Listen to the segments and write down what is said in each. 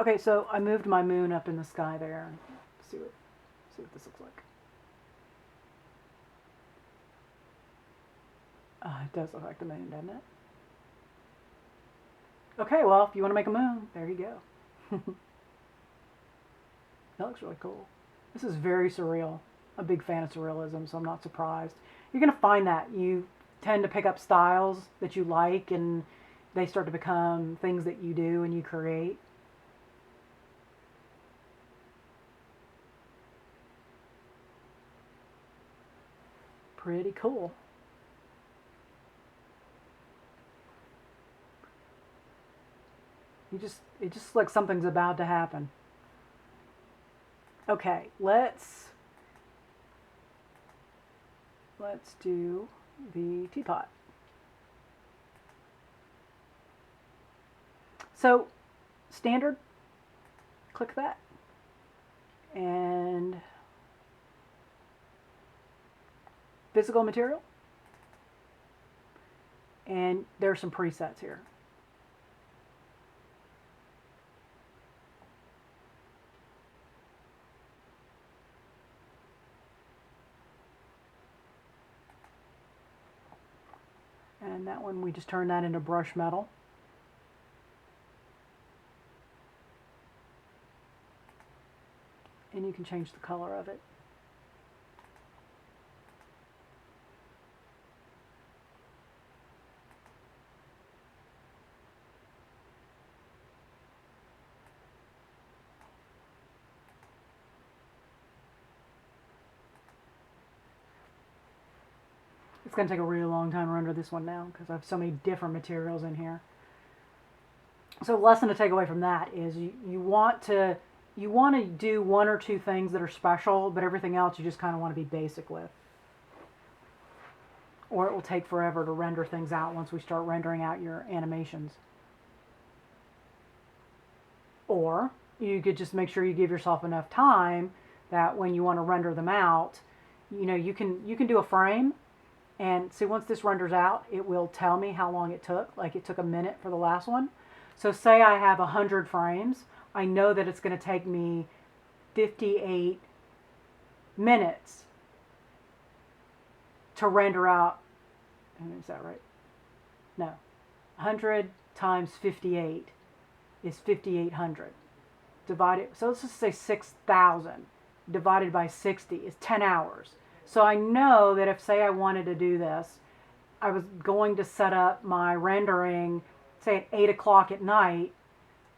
Okay, so I moved my moon up in the sky there. See what this looks like. It does look like the moon, doesn't it? Okay, well, if you want to make a moon, there you go. That looks really cool. This is very surreal. I'm a big fan of surrealism, so I'm not surprised. You're going to find that you tend to pick up styles that you like, and they start to become things that you do and you create. Pretty cool. It just like something's about to happen. Okay, let's do the teapot. So, standard, click that, and physical material, and there's some presets here. And that one, we just turn that into brush metal. And you can change the color of it. It's going to take a really long time to render this one now because I have so many different materials in here. So the lesson to take away from that is you want to do one or two things that are special, but everything else you just kind of want to be basic with. Or it will take forever to render things out once we start rendering out your animations. Or you could just make sure you give yourself enough time that when you want to render them out, you can do a frame. And see, once this renders out, it will tell me how long it took. Like it took a minute for the last one. So say I have 100 frames. I know that it's going to take me 58 minutes to render out. Is that right? No. 100 times 58 is 5,800. Divided, so let's just say 6,000 divided by 60 is 10 hours. So I know that if, say, I wanted to do this, I was going to set up my rendering, say, at 8 o'clock at night,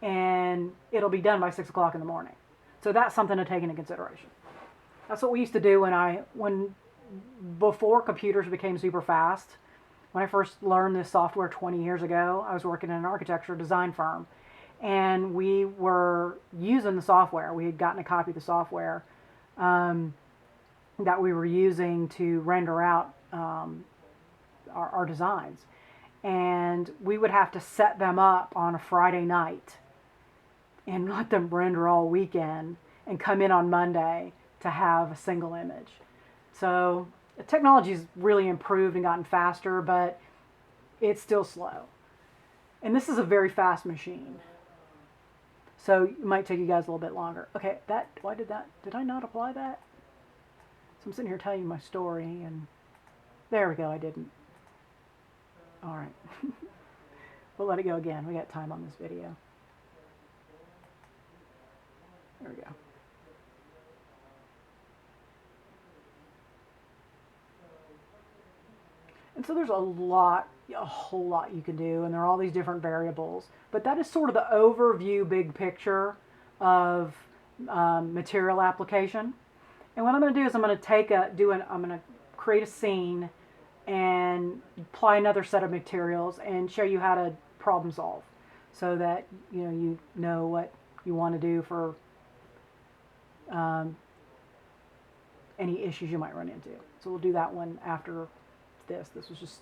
and it'll be done by 6 o'clock in the morning. So that's something to take into consideration. That's what we used to do before computers became super fast. When I first learned this software 20 years ago, I was working in an architecture design firm, and we were using the software. We had gotten a copy of the software that we were using to render out our designs. And we would have to set them up on a Friday night and let them render all weekend and come in on Monday to have a single image. So the technology's really improved and gotten faster, but it's still slow. And this is a very fast machine. So it might take you guys a little bit longer. Okay, did I not apply that? So I'm sitting here telling you my story, and there we go, I didn't. All right. We'll let it go again. We got time on this video. There we go. And so there's a whole lot you can do, and there are all these different variables. But that is sort of the overview, big picture of material application. And what I'm going to do is I'm going to create a scene and apply another set of materials and show you how to problem solve, so that you know what you want to do for any issues you might run into. So we'll do that one after this. This was just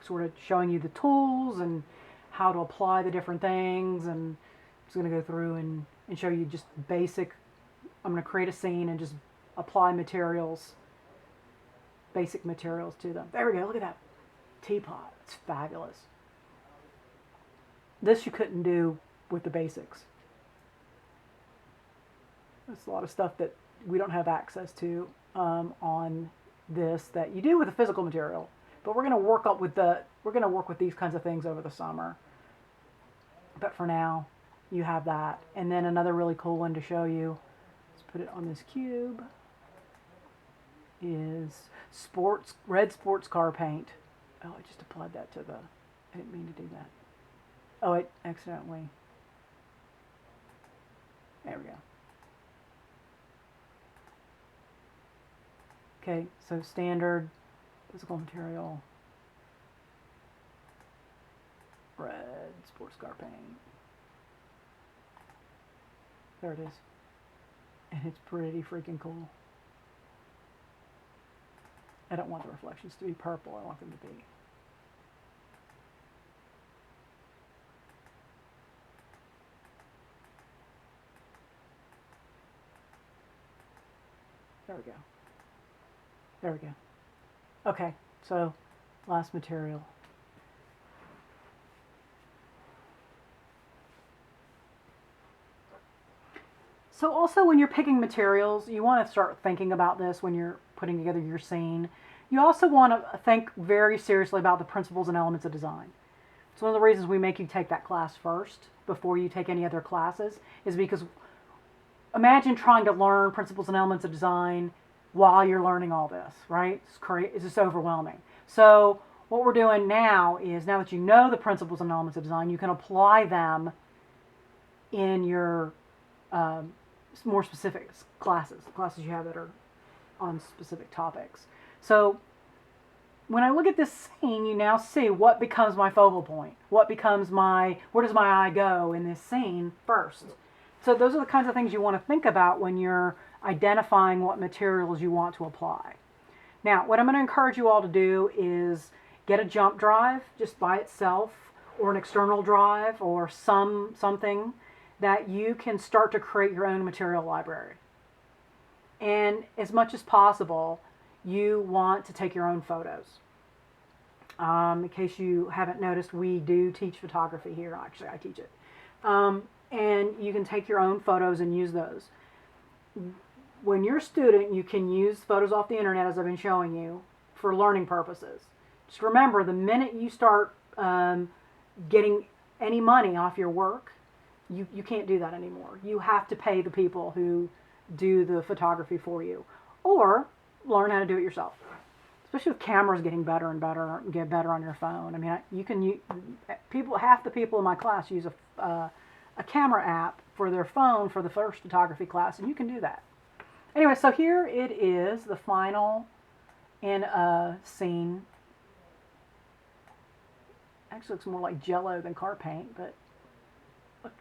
sort of showing you the tools and how to apply the different things, and I'm just going to go through and show you just basic. I'm going to create a scene and just apply materials, basic materials to them. There we go. Look at that teapot. It's fabulous. This you couldn't do with the basics. There's a lot of stuff that we don't have access to on this that you do with the physical material. But we're going to work with these kinds of things over the summer. But for now, you have that. And then another really cool one to show you, let's put it on this cube, is red sports car paint. Oh, I just applied that to the, I didn't mean to do that. Oh, it accidentally, there we go. Okay, so standard physical material, red sports car paint. There it is. And it's pretty freaking cool. I don't want the reflections to be purple, I want them to be. There we go. There we go. Okay, so last material. So also when you're picking materials, you want to start thinking about this when you're putting together your scene. You also want to think very seriously about the principles and elements of design. It's one of the reasons we make you take that class first before you take any other classes, is because imagine trying to learn principles and elements of design while you're learning all this, right? It's just overwhelming. So what we're doing now is, now that you know the principles and elements of design, you can apply them in your more specific classes you have that are on specific topics. So when I look at this scene, you now see what becomes my focal point. Where does my eye go in this scene first? So those are the kinds of things you want to think about when you're identifying what materials you want to apply. Now, what I'm going to encourage you all to do is get a jump drive just by itself, or an external drive, or something that you can start to create your own material library. And as much as possible, you want to take your own photos. In case you haven't noticed, we do teach photography here. Actually, I teach it. And you can take your own photos and use those. When you're a student, you can use photos off the internet, as I've been showing you, for learning purposes. Just remember, the minute you start getting any money off your work, you can't do that anymore. You have to pay the people who do the photography for you, or learn how to do it yourself. Especially with cameras getting better and better, get better on your phone. I mean, half the people in my class use a camera app for their phone for the first photography class, and you can do that. Anyway, so here it is, the final in a scene. Actually looks more like Jello than car paint, but look,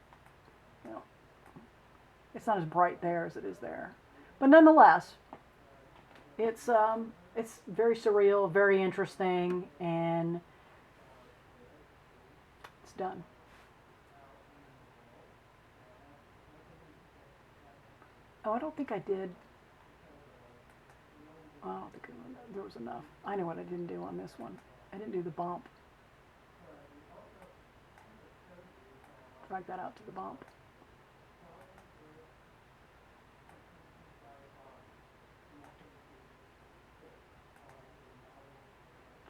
it's not as bright there as it is there. But nonetheless, it's very surreal, very interesting, and it's done. Oh, I don't think I did. Oh, I don't think there was enough. I know what I didn't do on this one. I didn't do the bump. Drag that out to the bump.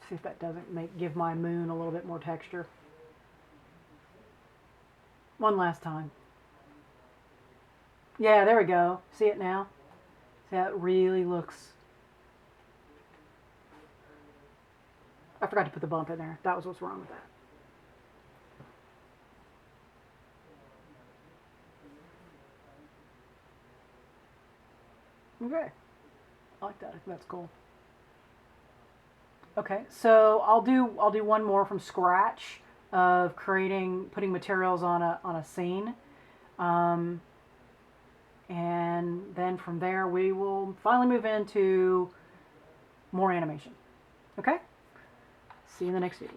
See if that doesn't give my moon a little bit more texture. One last time. Yeah, there we go. See it now? See how it really looks. I forgot to put the bump in there. That was what's wrong with that. Okay. I like that. I think that's cool. Okay, so I'll do one more from scratch of putting materials on a scene. And then from there we will finally move into more animation. Okay? See you in the next video.